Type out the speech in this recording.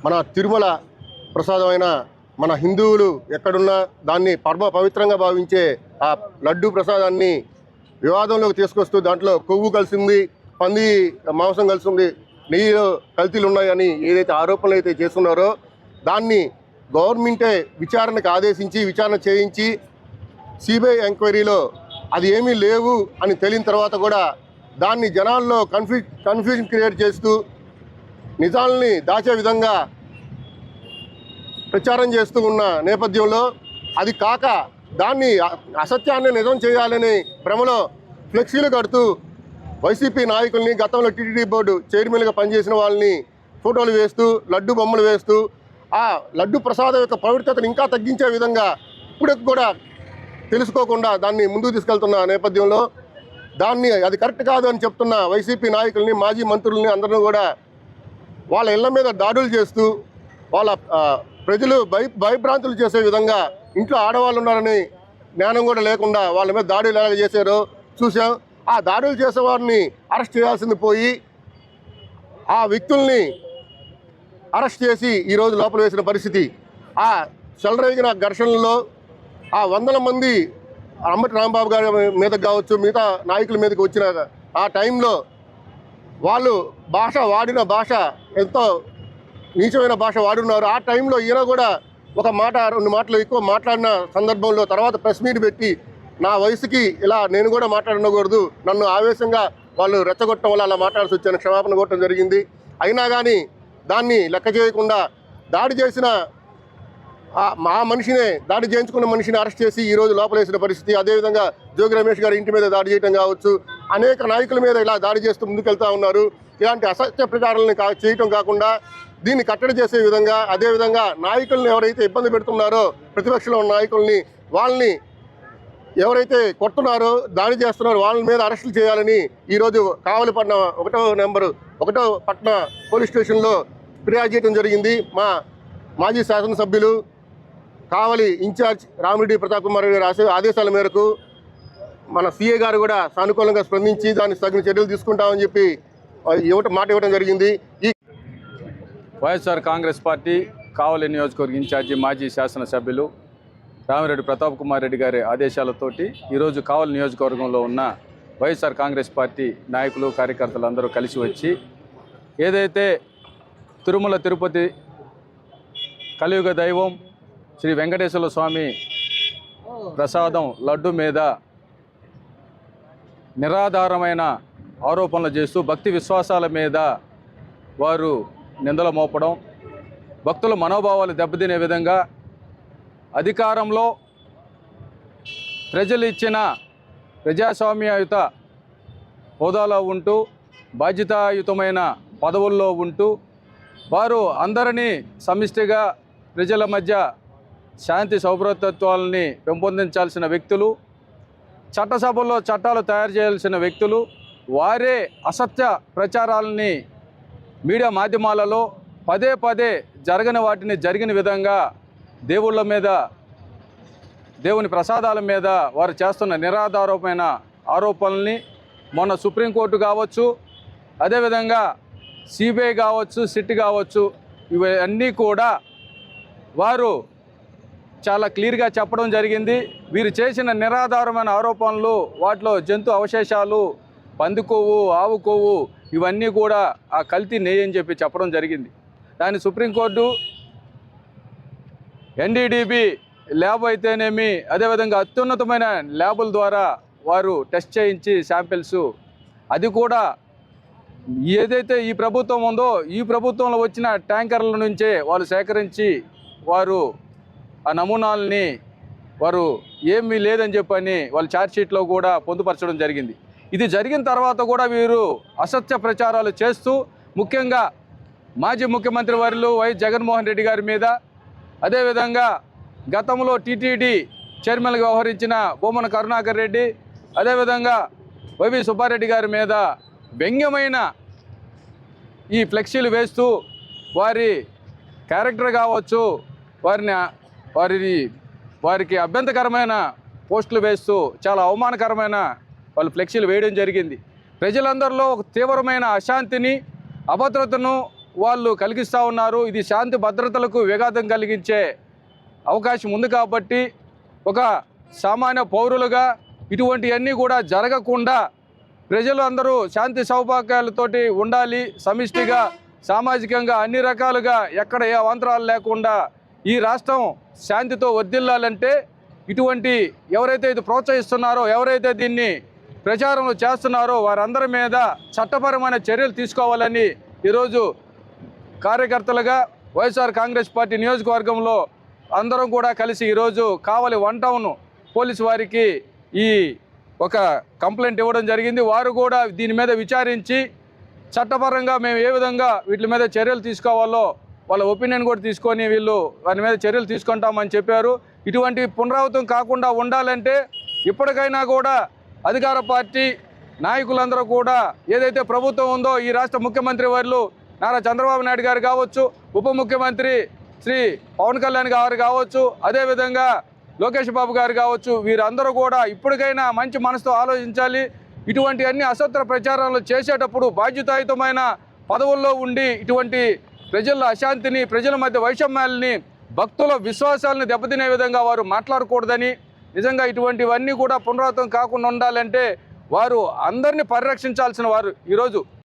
మన తిరుమల ప్రసాదమైన మన హిందువులు ఎక్కడున్నా దాన్ని పరమ పవిత్రంగా భావించే ఆ లడ్డు ప్రసాదాన్ని వివాదంలోకి తీసుకొస్తూ దాంట్లో కొవ్వు కలిసింది, పంది మాంసం కలిసింది, నెయ్యిలో కల్తీలు ఉన్నాయని ఏదైతే ఆరోపణలు అయితే చేస్తున్నారో దాన్ని గవర్నమెంటే విచారణకు ఆదేశించి విచారణ చేయించి సిబిఐ ఎంక్వైరీలో అది ఏమీ లేవు అని తేలిన తర్వాత కూడా దాన్ని జనాల్లో కన్ఫ్యూజన్ క్రియేట్ చేస్తూ నిజాలని దాచే విధంగా ప్రచారం చేస్తూ ఉన్న నేపథ్యంలో అది కాక దాన్ని అసత్యాన్ని నిజం చేయాలని భ్రమలో ఫ్లెక్సీలు కడుతూ వైసీపీ నాయకుల్ని, గతంలో టీటీడీ బోర్డు చైర్మన్గా పనిచేసిన వాళ్ళని ఫోటోలు వేస్తూ లడ్డు బొమ్మలు వేస్తూ ఆ లడ్డు ప్రసాదం యొక్క పవిత్రతను ఇంకా తగ్గించే విధంగా ఇప్పటికి కూడా తెలుసుకోకుండా దాన్ని ముందుకు తీసుకెళ్తున్న నేపథ్యంలో దాన్ని అది కరెక్ట్ కాదు అని చెప్తున్న వైసీపీ నాయకుల్ని, మాజీ మంత్రుల్ని అందరూ కూడా వాళ్ళ ఇళ్ల మీద దాడులు చేస్తూ వాళ్ళ ప్రజలు భయభ్రాంతులు చేసే విధంగా ఇంట్లో ఆడవాళ్ళు ఉన్నారని జ్ఞానం కూడా లేకుండా వాళ్ళ మీద దాడులు ఎలా చేశారో చూసాం. ఆ దాడులు చేసేవారిని అరెస్ట్ చేయాల్సింది పోయి ఆ వ్యక్తుల్ని అరెస్ట్ చేసి ఈరోజు లోపల వేసిన పరిస్థితి. ఆ చెలరేగిన ఘర్షణలో ఆ వందల మంది అంబటి రాంబాబు గారి మీదకి కావచ్చు, మిగతా నాయకుల మీదకి వచ్చిన ఆ టైంలో వాళ్ళు వాడిన భాష ఎంతో నీచమైన భాష వాడున్నారు. ఆ టైంలో ఈయన కూడా ఒక మాట, రెండు మాటలు ఎక్కువ మాట్లాడిన సందర్భంలో తర్వాత ప్రెస్ మీట్ పెట్టి నా వయసుకి ఇలా నేను కూడా మాట్లాడకూడదు, నన్ను ఆవేశంగా వాళ్ళు రెచ్చగొట్టడం వల్ల అలా మాట్లాడాల్సి వచ్చాను, క్షమాపణ కొట్టడం జరిగింది. అయినా కానీ దాన్ని లెక్క చేయకుండా దాడి చేసిన మా మనిషినే, దాడి చేయించుకున్న మనిషిని అరెస్ట్ చేసి ఈరోజు లోపలేసిన పరిస్థితి. అదేవిధంగా జోగి రమేష్ గారి ఇంటి మీద దాడి చేయడం కావచ్చు, అనేక నాయకుల మీద ఇలా దాడి చేస్తూ ముందుకెళ్తా ఉన్నారు. ఇలాంటి అసత్య ప్రచారాలను చేయటం కాకుండా దీన్ని కట్టడి చేసే విధంగా, అదేవిధంగా నాయకుల్ని ఎవరైతే ఇబ్బంది పెడుతున్నారో ప్రతిపక్షంలో ఉన్న నాయకుల్ని, వాళ్ళని ఎవరైతే కొడుతున్నారో దాడి చేస్తున్నారో వాళ్ళ మీద అరెస్టులు చేయాలని ఈరోజు కావలిపట్నం 1వ పట్టణ పోలీస్ స్టేషన్లో ఫిర్యాదు చేయడం జరిగింది. మా మాజీ శాసనసభ్యులు కావలి ఇన్ఛార్జ్ రామిరెడ్డి ప్రతాప్ కుమార్ గారి ఆదేశాల మేరకు మన సిఏ గారు కూడా సానుకూలంగా స్పందించి దానికి తగిన చర్యలు తీసుకుంటామని చెప్పి మాట ఇవ్వడం జరిగింది. ఈ వైఎస్ఆర్ కాంగ్రెస్ పార్టీ కావలి నియోజకవర్గ ఇన్ఛార్జి మాజీ శాసనసభ్యులు రామిరెడ్డి ప్రతాప్ కుమార్ రెడ్డి గారి ఆదేశాలతోటి ఈరోజు కావలి నియోజకవర్గంలో ఉన్న వైఎస్ఆర్ కాంగ్రెస్ పార్టీ నాయకులు, కార్యకర్తలు అందరూ కలిసి వచ్చి ఏదైతే తిరుమల తిరుపతి కలియుగ దైవం శ్రీ వెంకటేశ్వర స్వామి ప్రసాదం లడ్డు మీద నిరాధారమైన ఆరోపణలు చేస్తూ భక్తి విశ్వాసాల మీద వారు నిందలు మోపడం, భక్తుల మనోభావాలు దెబ్బతినే విధంగా అధికారంలో ప్రజలు ఇచ్చిన ప్రజాస్వామ్యయుత హోదాలో ఉంటూ బాధ్యతాయుతమైన పదవుల్లో ఉంటూ వారు అందరినీ సమిష్టిగా ప్రజల మధ్య శాంతి సౌభ్రతత్వాలని పెంపొందించాల్సిన వ్యక్తులు, చట్టసభల్లో చట్టాలు తయారు చేయాల్సిన వ్యక్తులు, వారే అసత్య ప్రచారాలని మీడియా మాధ్యమాలలో పదే పదే జరగని వాటిని జరిగిన విధంగా దేవుళ్ళ మీద, దేవుని ప్రసాదాల మీద వారు చేస్తున్న నిరాధారమైన ఆరోపణల్ని మొన్న సుప్రీంకోర్టు కావచ్చు, అదేవిధంగా సిబిఐ కావచ్చు, సిట్ కావచ్చు, ఇవన్నీ కూడా వారు చాలా క్లియర్గా చెప్పడం జరిగింది. వీరు చేసిన నిరాధారమైన ఆరోపణలు, వాటిలో జంతు అవశేషాలు, పంది కొవ్వు, ఆవు కొవ్వు ఇవన్నీ కూడా ఆ కల్తీ నెయ్యి అని చెప్పి చెప్పడం జరిగింది. దాన్ని సుప్రీంకోర్టు ఎన్డీడీబీ ల్యాబ్ అయితేనేమి, అదేవిధంగా అత్యున్నతమైన ల్యాబుల ద్వారా వారు టెస్ట్ చేయించి శాంపిల్స్, అది కూడా ఏదైతే ఈ ప్రభుత్వం ఉందో ఈ ప్రభుత్వంలో వచ్చిన ట్యాంకర్ల నుంచే వాళ్ళు సేకరించి వారు ఆ నమూనాలని వారు ఏమీ లేదని చెప్పని వాళ్ళ ఛార్జ్షీట్లో కూడా పొందుపరచడం జరిగింది. ఇది జరిగిన తర్వాత కూడా వీరు అసత్య ప్రచారాలు చేస్తూ ముఖ్యంగా మాజీ ముఖ్యమంత్రి వర్యులు వైఎస్ జగన్మోహన్ రెడ్డి గారి మీద, అదేవిధంగా గతంలో టీటీడీ చైర్మన్గా వ్యవహరించిన బొమ్మన కరుణాకర్ రెడ్డి, అదేవిధంగా వైవి సుబ్బారెడ్డి గారి మీద వ్యంగ్యమైన ఈ ఫ్లెక్సీలు వేస్తూ వారి క్యారెక్టర్ కావచ్చు, వారికి అభ్యంతరకరమైన పోస్టులు వేస్తూ చాలా అవమానకరమైన వాళ్ళు ఫ్లెక్సీలు వేయడం జరిగింది. ప్రజలందరిలో ఒక తీవ్రమైన అశాంతిని, అభద్రతను వాళ్ళు కలిగిస్తూ ఉన్నారు. ఇది శాంతి భద్రతలకు విఘాతం కలిగించే అవకాశం ఉంది. కాబట్టి ఒక సామాన్య పౌరులుగా ఇటువంటివన్నీ కూడా జరగకుండా ప్రజలు అందరూ శాంతి సౌభాగ్యాలతోటి ఉండాలి. సమిష్టిగా సామాజికంగా అన్ని రకాలుగా ఎక్కడ ఏ అవాంతరాలు లేకుండా ఈ రాష్ట్రం శాంతితో వర్ధిల్లాలంటే ఇటువంటి ఎవరైతే ఇది ప్రోత్సహిస్తున్నారో, ఎవరైతే దీన్ని ప్రచారంలో చేస్తున్నారో వారందరి మీద చట్టపరమైన చర్యలు తీసుకోవాలని ఈరోజు కార్యకర్తలుగా వైఎస్ఆర్ కాంగ్రెస్ పార్టీ నియోజకవర్గంలో అందరం కూడా కలిసి ఈరోజు కావలి 1 టౌన్ పోలీసు వారికి ఈ ఒక కంప్లైంట్ ఇవ్వడం జరిగింది. వారు కూడా దీని మీద విచారించి చట్టపరంగా మేము ఏ విధంగా వీటి మీద చర్యలు తీసుకోవాలో వాళ్ళ ఒపీనియన్ కూడా తీసుకొని వీళ్ళు వారి మీద చర్యలు తీసుకుంటామని చెప్పారు. ఇటువంటి పునరావృతం కాకుండా ఉండాలంటే ఇప్పటికైనా కూడా అధికార పార్టీ నాయకులందరూ కూడా ఏదైతే ప్రభుత్వం ఉందో ఈ రాష్ట్ర ముఖ్యమంత్రి వర్యులు నారా చంద్రబాబు నాయుడు గారు కావచ్చు, ఉప ముఖ్యమంత్రి శ్రీ పవన్ కళ్యాణ్ గారు కావచ్చు, అదేవిధంగా లోకేష్ బాబు గారు కావచ్చు, వీరందరూ కూడా ఇప్పటికైనా మంచి మనసుతో ఆలోచించాలి. ఇటువంటి అన్ని అసత్య ప్రచారాలు చేసేటప్పుడు బాధ్యతాయుతమైన పదవుల్లో ఉండి ఇటువంటి ప్రజల అశాంతిని, ప్రజల మధ్య వైషమ్యాలని, భక్తుల విశ్వాసాలను దెబ్బతినే విధంగా వారు మాట్లాడకూడదని, నిజంగా ఇటువంటివన్నీ కూడా పునరావృతం కాకుండా ఉండాలంటే వారు అందరినీ పరిరక్షించాల్సిన వారు ఈరోజు